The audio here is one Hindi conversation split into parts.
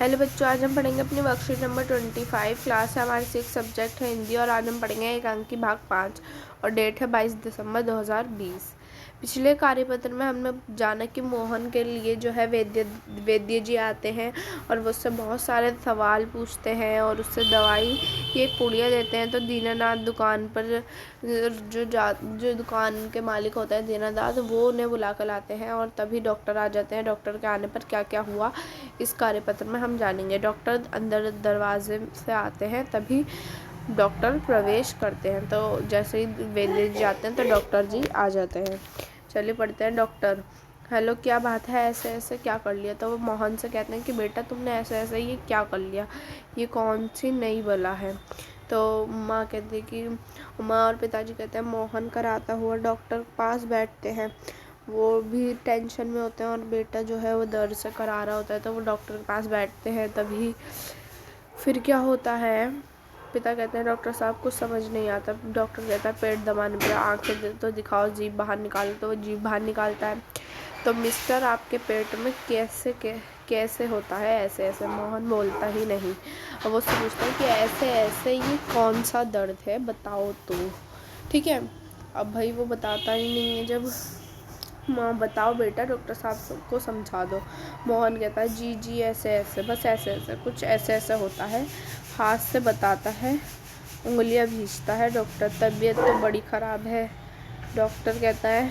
हेलो बच्चों, आज हम पढ़ेंगे अपनी वर्कशीट नंबर 25। क्लास है हमारी 6, सब्जेक्ट है हिंदी और आज हम पढ़ेंगे एक अंक की भाग 5 और डेट है 22 दिसंबर 2020। पिछले कार्यपत्र में हमने जाना कि मोहन के लिए जो है वैद्य जी आते हैं और वो उससे बहुत सारे सवाल पूछते हैं और उससे दवाई की एक पुड़िया देते हैं। तो दीनानाथ दुकान पर जो दुकान के मालिक होते हैं दीनानाथ, वो उन्हें बुला कर लाते हैं और तभी डॉक्टर आ जाते हैं। डॉक्टर के आने पर क्या क्या हुआ इस कार्यपत्र में हम जानेंगे। डॉक्टर अंदर दरवाजे से आते हैं, तभी डॉक्टर प्रवेश करते हैं। तो जैसे ही वैद्य जी आते हैं तो डॉक्टर जी आ जाते हैं। चलिए पढ़ते हैं। डॉक्टर: हेलो, क्या बात है, ऐसे ऐसे क्या कर लिया? तो वो मोहन से कहते हैं कि बेटा तुमने ऐसे ऐसे ये क्या कर लिया, ये कौन सी नई बला है? तो माँ कहती है कि माँ और पिताजी कहते हैं मोहन कराता हुआ डॉक्टर के पास बैठते हैं। वो भी टेंशन में होते हैं और बेटा जो है वो दर्द से करा रहा होता है, तो वो डॉक्टर के पास बैठते हैं। तभी फिर क्या होता है? पिता कहते हैं डॉक्टर साहब कुछ समझ नहीं आता। डॉक्टर कहता है पेट दबाने पर आँखें तो दिखाओ, जीभ बाहर निकालो। तो वो जीभ बाहर निकालता है। तो मिस्टर आपके पेट में कैसे होता है ऐसे ऐसे? मोहन बोलता ही नहीं। और वो उससे पूछता है कि ऐसे ऐसे ये कौन सा दर्द है, बताओ तो। ठीक है, अब भाई वो बताता ही नहीं है। जब माँ बताओ बेटा, डॉक्टर साहब को समझा दो। मोहन कहता है जी जी ऐसे ऐसे, बस ऐसे ऐसे, कुछ ऐसे ऐसे होता है। हाथ से बताता है, उंगलियां भींचता है। डॉक्टर: तबीयत तो बड़ी ख़राब है। डॉक्टर कहता है,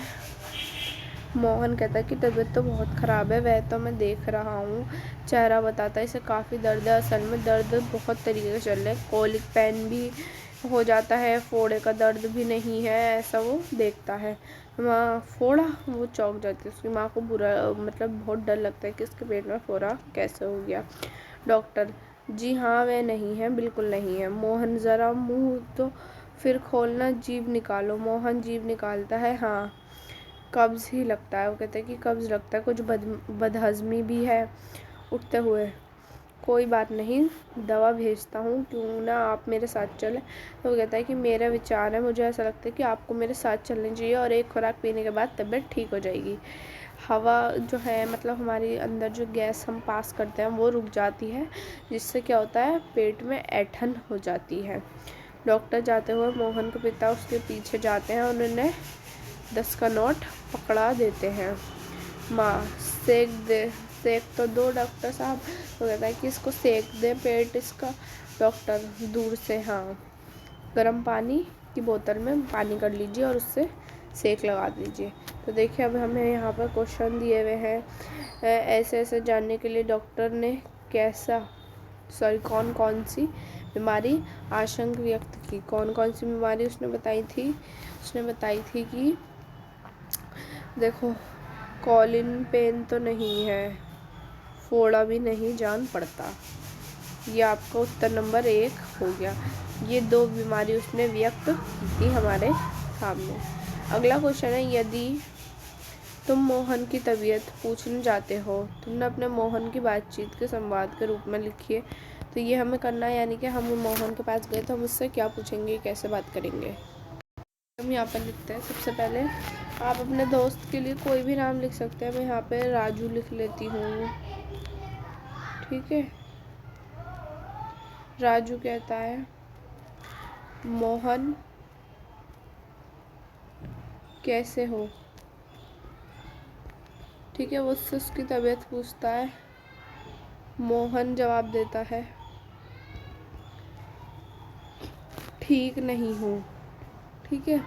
मोहन कहता है कि तबीयत तो बहुत ख़राब है, वह तो मैं देख रहा हूँ। चेहरा बताता है इसे काफ़ी दर्द है। असल में दर्द बहुत तरीके से चल रहे हैं, कॉलिक पेन भी हो जाता है, फोड़े का दर्द भी नहीं है, ऐसा वो देखता है। माँ: फोड़ा? वो चौंक जाती है। उसकी माँ को बुरा मतलब बहुत डर लगता है कि उसके पेट में फोड़ा कैसे हो गया। डॉक्टर: जी हाँ, वह नहीं है, बिल्कुल नहीं है। मोहन: ज़रा मुँह तो फिर खोलना, जीभ निकालो। मोहन जीभ निकालता है, हाँ कब्ज़ ही लगता है। वो कहते हैं कि कब्ज़ लगता है, कुछ बदहज़मी भी है। उठते हुए: कोई बात नहीं, दवा भेजता हूँ, क्यों ना आप मेरे साथ चलें? तो वो कहता है कि मेरा विचार है, मुझे ऐसा लगता है कि आपको मेरे साथ चलना चाहिए और एक खुराक पीने के बाद तबीयत ठीक हो जाएगी। हवा जो है मतलब हमारी अंदर जो गैस हम पास करते हैं वो रुक जाती है, जिससे क्या होता है पेट में ऐंठन हो जाती है। डॉक्टर जाते हुए मोहन के पिता उसके पीछे जाते हैं और उन्हें 10 का नोट पकड़ा देते हैं। माँ: सेक तो दो डॉक्टर साहब। तो कहता है कि इसको सेक दे पेट इसका। डॉक्टर दूर से: हाँ, गर्म पानी की बोतल में पानी कर लीजिए और उससे सेक लगा दीजिए। तो देखिए अब हमें यहाँ पर क्वेश्चन दिए हुए हैं। ऐसे ऐसे जानने के लिए डॉक्टर ने कौन कौन सी बीमारी आशंका व्यक्त की? कौन कौन सी बीमारी उसने बताई थी? उसने बताई थी कि देखो, कॉलिन पेन तो नहीं है, फोड़ा भी नहीं जान पड़ता। ये आपका उत्तर नंबर 1 हो गया। ये 2 बीमारी उसने व्यक्त की हमारे सामने। अगला क्वेश्चन है, यदि तुम मोहन की तबीयत पूछने जाते हो, तुमने अपने मोहन की बातचीत के संवाद के रूप में लिखिए। तो ये हमें करना है, यानी कि हम मोहन के पास गए तो हम उससे क्या पूछेंगे, कैसे बात करेंगे। हम यहाँ पर लिखते हैं। सबसे पहले आप अपने दोस्त के लिए कोई भी नाम लिख सकते हैं। मैं यहाँ पे राजू लिख लेती हूँ, ठीक है। राजू कहता है मोहन कैसे हो, ठीक है। वो उससे उसकी तबीयत पूछता है। मोहन जवाब देता है ठीक नहीं हूँ, ठीक है,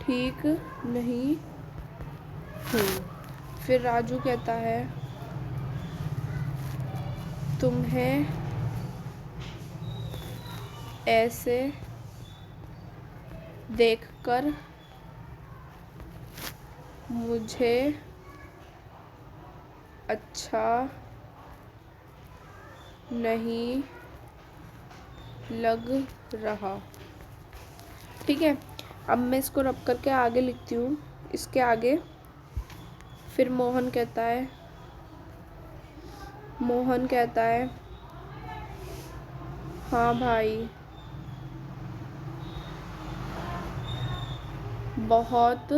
ठीक नहीं हूँ। फिर राजू कहता है तुम्हें ऐसे देखकर मुझे अच्छा नहीं लग रहा, ठीक है। अब मैं इसको रब करके आगे लिखती हूँ, इसके आगे। फिर मोहन कहता है हाँ भाई, बहुत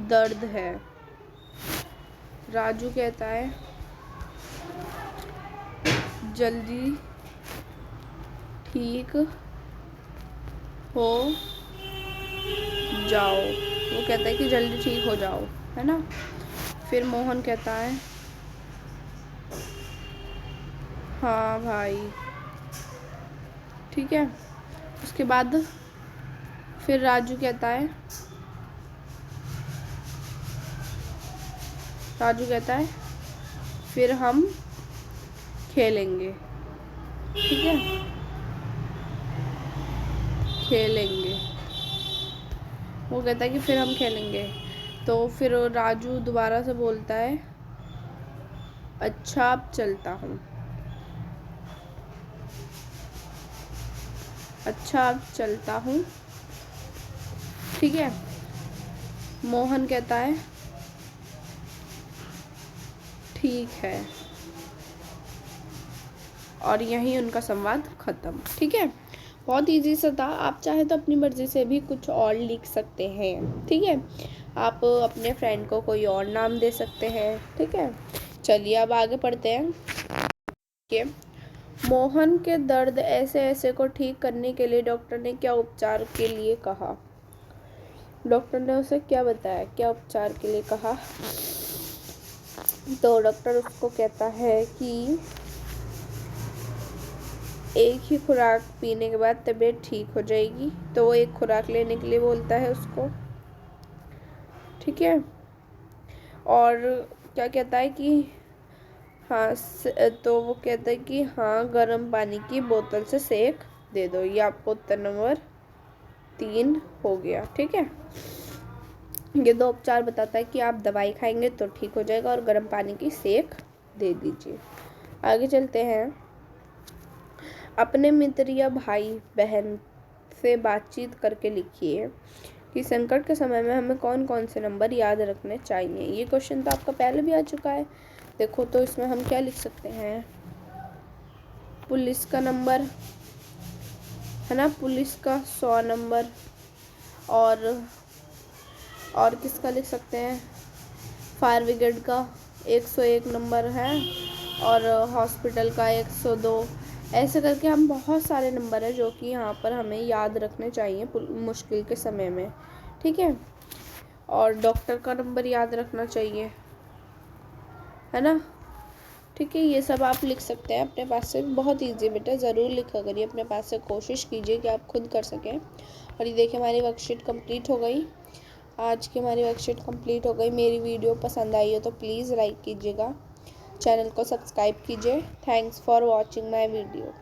दर्द है। राजू कहता है जल्दी ठीक हो जाओ। वो कहता है कि जल्दी ठीक हो जाओ, है ना। फिर मोहन कहता है हाँ भाई, ठीक है। उसके बाद फिर राजू कहता है फिर हम खेलेंगे, ठीक है, खेलेंगे। वो कहता है कि फिर हम खेलेंगे। तो फिर राजू दोबारा से बोलता है अच्छा अब चलता हूँ, अच्छा अब चलता हूँ, ठीक है। मोहन कहता है ठीक है, और यहीं उनका संवाद खत्म, ठीक है। बहुत इजी सा था। आप चाहे तो अपनी मर्जी से भी कुछ और लिख सकते हैं, ठीक है। आप अपने फ्रेंड को कोई और नाम दे सकते हैं, ठीक है। चलिए अब आगे पढ़ते हैं कि मोहन के दर्द ऐसे ऐसे को ठीक करने के लिए डॉक्टर ने क्या उपचार के लिए कहा। डॉक्टर ने उसे क्या बताया, क्या उपचार के लिए कहा। तो डॉक्टर उसको कहता है कि एक ही खुराक पीने के बाद तबीयत ठीक हो जाएगी। तो वो एक खुराक लेने के लिए बोलता है उसको, ठीक है। और क्या कहता है कि हाँ, तो वो कहता है कि हाँ गर्म पानी की बोतल से सेक दे दो। ये आपको उत्तर नंबर 3 हो गया, ठीक है। ये 2 उपचार बताता है कि आप दवाई खाएंगे तो ठीक हो जाएगा और गर्म पानी की सेक दे दीजिए। आगे चलते हैं। अपने मित्र या भाई बहन से बातचीत करके लिखिए कि संकट के समय में हमें कौन कौन से नंबर याद रखने चाहिए। ये क्वेश्चन तो आपका पहले भी आ चुका है। देखो तो इसमें हम क्या लिख सकते हैं, पुलिस का नंबर, है ना, पुलिस का 100 नंबर, और किसका लिख सकते हैं, फायर ब्रिगेड का 101 नंबर है, और हॉस्पिटल का 102। ऐसे करके हम बहुत सारे नंबर है जो कि यहाँ पर हमें याद रखने चाहिए मुश्किल के समय में, ठीक है। और डॉक्टर का नंबर याद रखना चाहिए, है ना, ठीक है। ये सब आप लिख सकते हैं अपने पास से। बहुत इजी बेटा, ज़रूर लिखा करिए अपने पास से, कोशिश कीजिए कि आप खुद कर सकें। और ये देखिए हमारी वर्कशीट कंप्लीट हो गई। आज की हमारी वर्कशीट कंप्लीट हो गई। मेरी वीडियो पसंद आई हो तो प्लीज़ लाइक कीजिएगा, चैनल को सब्सक्राइब कीजिए। Thanks for watching my video.